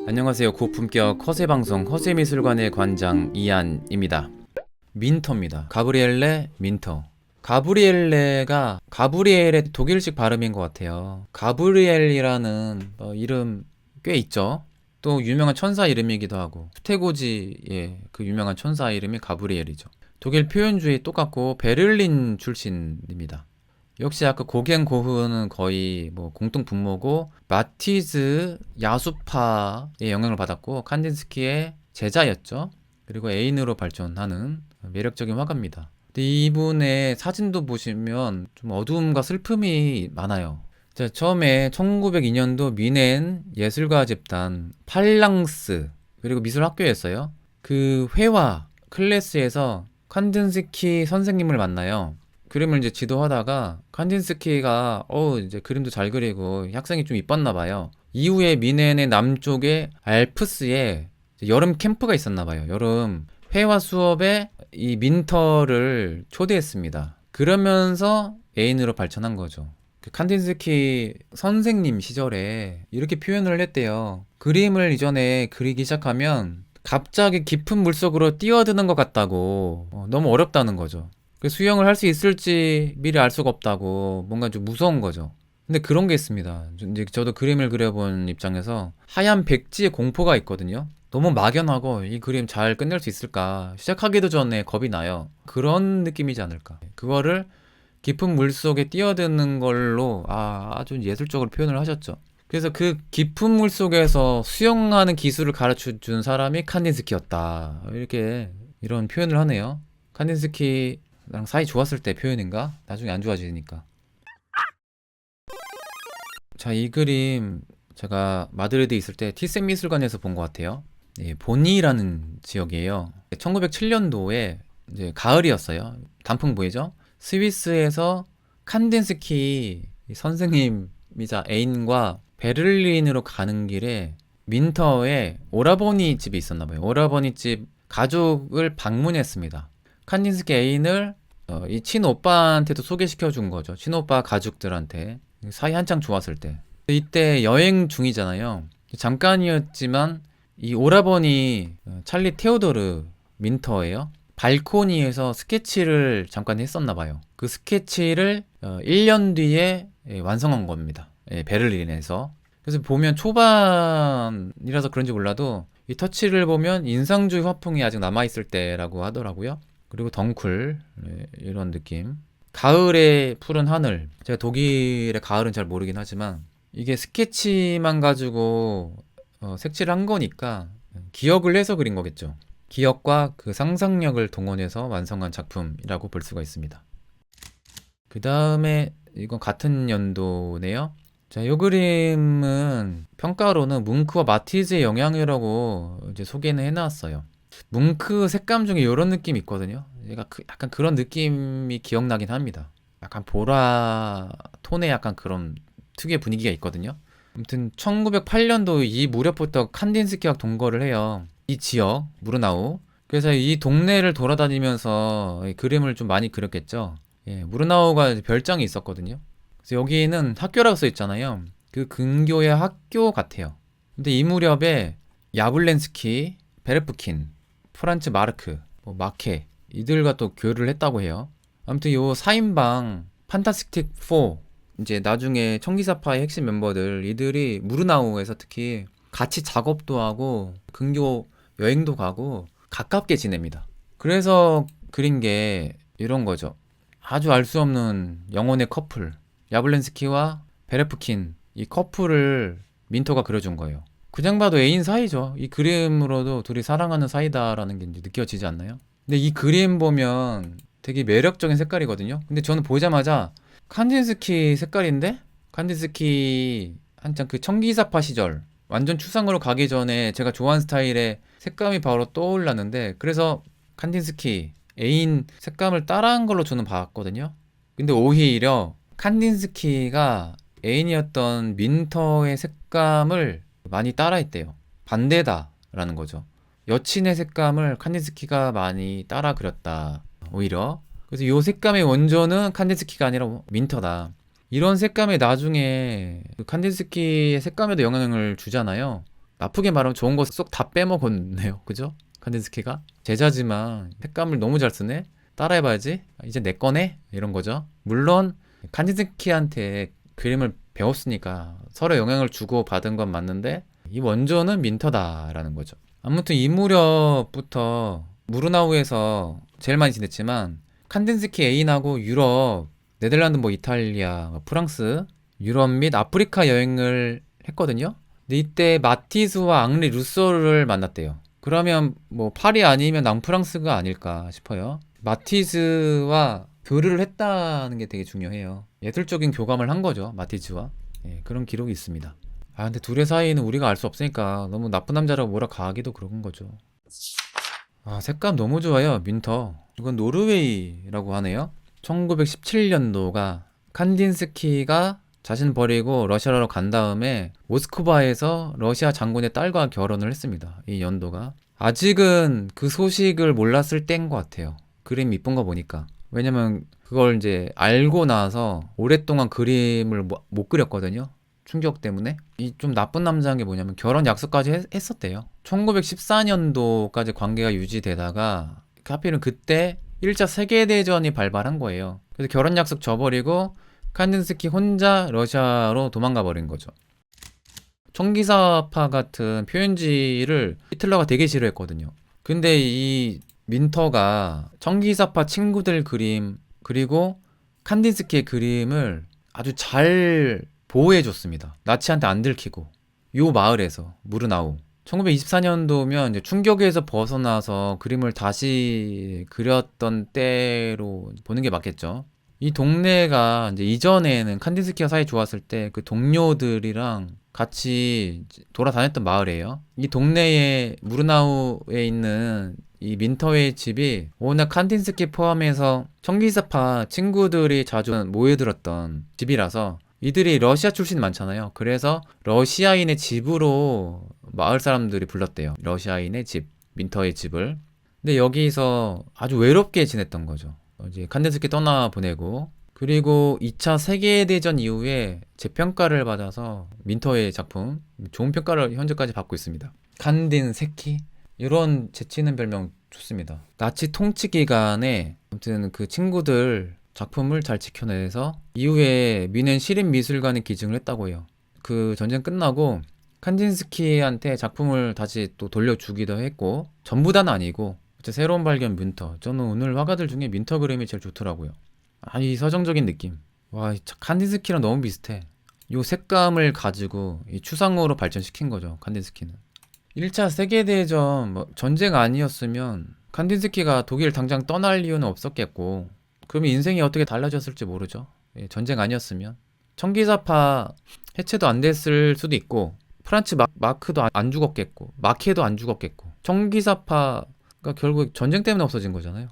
안녕하세요. 고품격 허세방송 허세미술관의 관장 이한입니다. 민터입니다. 가브리엘레 민터. 가브리엘레가 가브리엘의 독일식 발음인 것 같아요. 가브리엘이라는 이름 꽤 있죠. 또 유명한 천사 이름이기도 하고 스테고지의 그 유명한 천사 이름이 가브리엘이죠. 독일 표현주의 똑같고 베를린 출신입니다. 역시 아까 고갱 고흐는 거의 뭐 공통 분모고 마티즈 야수파의 영향을 받았고 칸딘스키의 제자였죠. 그리고 애인으로 발전하는 매력적인 화가입니다. 근데 이분의 사진도 보시면 좀 어두움과 슬픔이 많아요. 자, 처음에 1902년도 미넨 예술가 집단 팔랑스 그리고 미술학교였어요. 그 회화 클래스에서 칸딘스키 선생님을 만나요. 그림을 이제 지도하다가 칸딘스키가 이제 그림도 잘 그리고 학생이 좀 이뻤나 봐요. 이후에 미넨의 남쪽에 알프스에 여름 캠프가 있었나 봐요. 여름 회화 수업에 이 민터를 초대했습니다. 그러면서 애인으로 발전한 거죠. 그 칸딘스키 선생님 시절에 이렇게 표현을 했대요. 그림을 이전에 그리기 시작하면 갑자기 깊은 물속으로 뛰어드는 것 같다고, 너무 어렵다는 거죠. 수영을 할 수 있을지 미리 알 수가 없다고, 뭔가 좀 무서운 거죠. 근데 그런 게 있습니다. 이제 저도 그림을 그려본 입장에서 하얀 백지의 공포가 있거든요. 너무 막연하고 이 그림 잘 끝낼 수 있을까, 시작하기도 전에 겁이 나요. 그런 느낌이지 않을까. 그거를 깊은 물속에 뛰어드는 걸로 아주 예술적으로 표현을 하셨죠. 그래서 그 깊은 물속에서 수영하는 기술을 가르쳐 준 사람이 칸딘스키였다, 이렇게 이런 표현을 하네요. 칸딘스키랑 사이 좋았을 때 표현인가? 나중에 안 좋아지니까. 자, 이 그림 제가 마드리드에 있을 때 티센 미술관에서 본 것 같아요. 보니라는 지역이에요. 1907년도에 이제 가을이었어요. 단풍 보이죠? 스위스에서 칸딘스키 선생님이자 애인과 베를린으로 가는 길에 민터에 오라버니 집이 있었나 봐요. 오라버니 집 가족을 방문했습니다. 칸딘스키 애인을 이 친오빠한테도 소개시켜 준 거죠. 친오빠 가족들한테. 사이 한창 좋았을 때. 이때 여행 중이잖아요. 잠깐이었지만 이 오라버니 찰리 테오도르 민터예요. 발코니에서 스케치를 잠깐 했었나 봐요. 그 스케치를 1년 뒤에 완성한 겁니다. 베를린에서. 그래서 보면 초반이라서 그런지 몰라도 이 터치를 보면 인상주의 화풍이 아직 남아있을 때라고 하더라고요. 그리고 덩쿨, 이런 느낌. 가을의 푸른 하늘. 제가 독일의 가을은 잘 모르긴 하지만 이게 스케치만 가지고 색칠을 한 거니까 기억을 해서 그린 거겠죠. 기억과 그 상상력을 동원해서 완성한 작품이라고 볼 수가 있습니다. 그 다음에 이건 같은 연도네요. 자, 이 그림은 평가로는 뭉크와 마티즈의 영향이라고 이제 소개는 해놨어요. 뭉크 색감 중에 이런 느낌이 있거든요. 얘가 약간 그런 느낌이 기억나긴 합니다. 약간 보라 톤의 약간 그런 특유의 분위기가 있거든요. 아무튼 1908년도 이 무렵부터 칸딘스키와 동거를 해요. 이 지역 무르나우. 그래서 이 동네를 돌아다니면서 그림을 좀 많이 그렸겠죠. 무르나우가 별장이 있었거든요. 그래서 여기는 학교라고 써 있잖아요. 그 근교의 학교 같아요. 근데 이 무렵에 야블렌스키, 베르프킨, 프란츠 마르크, 마케 이들과 또 교류를 했다고 해요. 아무튼 요 4인방 판타스틱 4, 이제 나중에 청기사파의 핵심 멤버들 이들이 무르나우에서 특히 같이 작업도 하고 근교 여행도 가고 가깝게 지냅니다. 그래서 그린 게 이런 거죠. 아주 알 수 없는 영혼의 커플, 야블렌스키와 베레프킨, 이 커플을 민터가 그려준 거예요. 그냥 봐도 애인 사이죠. 이 그림으로도 둘이 사랑하는 사이다라는 게 이제 느껴지지 않나요? 근데 이 그림 보면 되게 매력적인 색깔이거든요. 근데 저는 보자마자 칸딘스키 색깔인데? 칸딘스키 한창 그 청기사파 시절 완전 추상으로 가기 전에 제가 좋아하는 스타일의 색감이 바로 떠올랐는데, 그래서 칸딘스키 애인 색감을 따라한 걸로 저는 봤거든요. 근데 오히려 칸딘스키가 애인이었던 민터의 색감을 많이 따라했대요. 반대다라는 거죠. 여친의 색감을 칸딘스키가 많이 따라 그렸다, 오히려. 그래서 이 색감의 원조는 칸딘스키가 아니라 민터다. 이런 색감이 나중에 그 칸딘스키의 색감에도 영향을 주잖아요. 나쁘게 말하면 좋은 거 쏙 다 빼먹었네요. 그죠? 칸딘스키가 제자지만 색감을 너무 잘 쓰네. 따라해봐야지. 이제 내 거네. 이런 거죠. 물론 칸딘스키한테 그림을 배웠으니까 서로 영향을 주고 받은 건 맞는데 이 원조는 민터다라는 거죠. 아무튼 이 무렵부터 무르나우에서 제일 많이 지냈지만 칸딘스키 애인하고 유럽, 네덜란드, 뭐 이탈리아, 프랑스, 유럽 및 아프리카 여행을 했거든요. 근데 이때 마티스와 앙리 루소를 만났대요. 그러면 뭐 파리 아니면 낭프랑스가 아닐까 싶어요. 마티스와 교류를 했다는 게 되게 중요해요. 예술적인 교감을 한 거죠, 마티즈와. 예, 그런 기록이 있습니다. 아, 근데 둘의 사이는 우리가 알 수 없으니까 너무 나쁜 남자라고 뭐라 가하기도 그런 거죠. 아, 색감 너무 좋아요, 민터. 이건 노르웨이라고 하네요. 1917년도가 칸딘스키가 자신 버리고 러시아로 간 다음에 모스크바에서 러시아 장군의 딸과 결혼을 했습니다. 이 연도가. 아직은 그 소식을 몰랐을 때인 것 같아요. 그림 이쁜 거 보니까. 왜냐면 그걸 이제 알고 나서 오랫동안 그림을 못 그렸거든요. 충격 때문에. 이 좀 나쁜 남자인 게 뭐냐면 결혼 약속까지 했었대요. 1914년도까지 관계가 유지되다가 하필은 그때 1차 세계대전이 발발한 거예요. 그래서 결혼 약속 저버리고 칸딘스키 혼자 러시아로 도망가 버린 거죠. 총기사파 같은 표현지를 히틀러가 되게 싫어했거든요. 근데 이 민터가 청기사파 친구들 그림 그리고 칸딘스키의 그림을 아주 잘 보호해줬습니다. 나치한테 안 들키고. 요 마을에서 무르나우 1924년도면 이제 충격에서 벗어나서 그림을 다시 그렸던 때로 보는 게 맞겠죠. 이 동네가 이제 이전에는 칸딘스키가 사이 좋았을 때 그 동료들이랑 같이 돌아다녔던 마을이에요. 이 동네에 무르나우에 있는 이 민터의 집이 워낙 칸딘스키 포함해서 청기사파 친구들이 자주 모여들었던 집이라서 이들이 러시아 출신이 많잖아요. 그래서 러시아인의 집으로 마을 사람들이 불렀대요. 러시아인의 집, 민터의 집을. 근데 여기서 아주 외롭게 지냈던 거죠. 이제 칸딘스키 떠나보내고 그리고 2차 세계대전 이후에 재평가를 받아서 민터의 작품 좋은 평가를 현재까지 받고 있습니다. 칸딘세키 이런 재치있는 별명 좋습니다. 나치 통치 기간에 아무튼 그 친구들 작품을 잘 지켜내서 이후에 미넨 시립미술관에 기증을 했다고 해요. 그 전쟁 끝나고 칸딘스키한테 작품을 다시 또 돌려주기도 했고 전부 다는 아니고 새로운 발견 민터. 저는 오늘 화가들 중에 민터 그림이 제일 좋더라고요. 이 서정적인 느낌. 와, 칸딘스키랑 너무 비슷해. 요 색감을 가지고 이 추상으로 발전시킨 거죠, 칸딘스키는. 1차 세계대전 전쟁 아니었으면 칸딘스키가 독일 당장 떠날 이유는 없었겠고 그러면 인생이 어떻게 달라졌을지 모르죠. 예, 전쟁 아니었으면 청기사파 해체도 안 됐을 수도 있고 프란츠 마크도 안 죽었겠고 마케도 안 죽었겠고 청기사파가 결국 전쟁 때문에 없어진 거잖아요.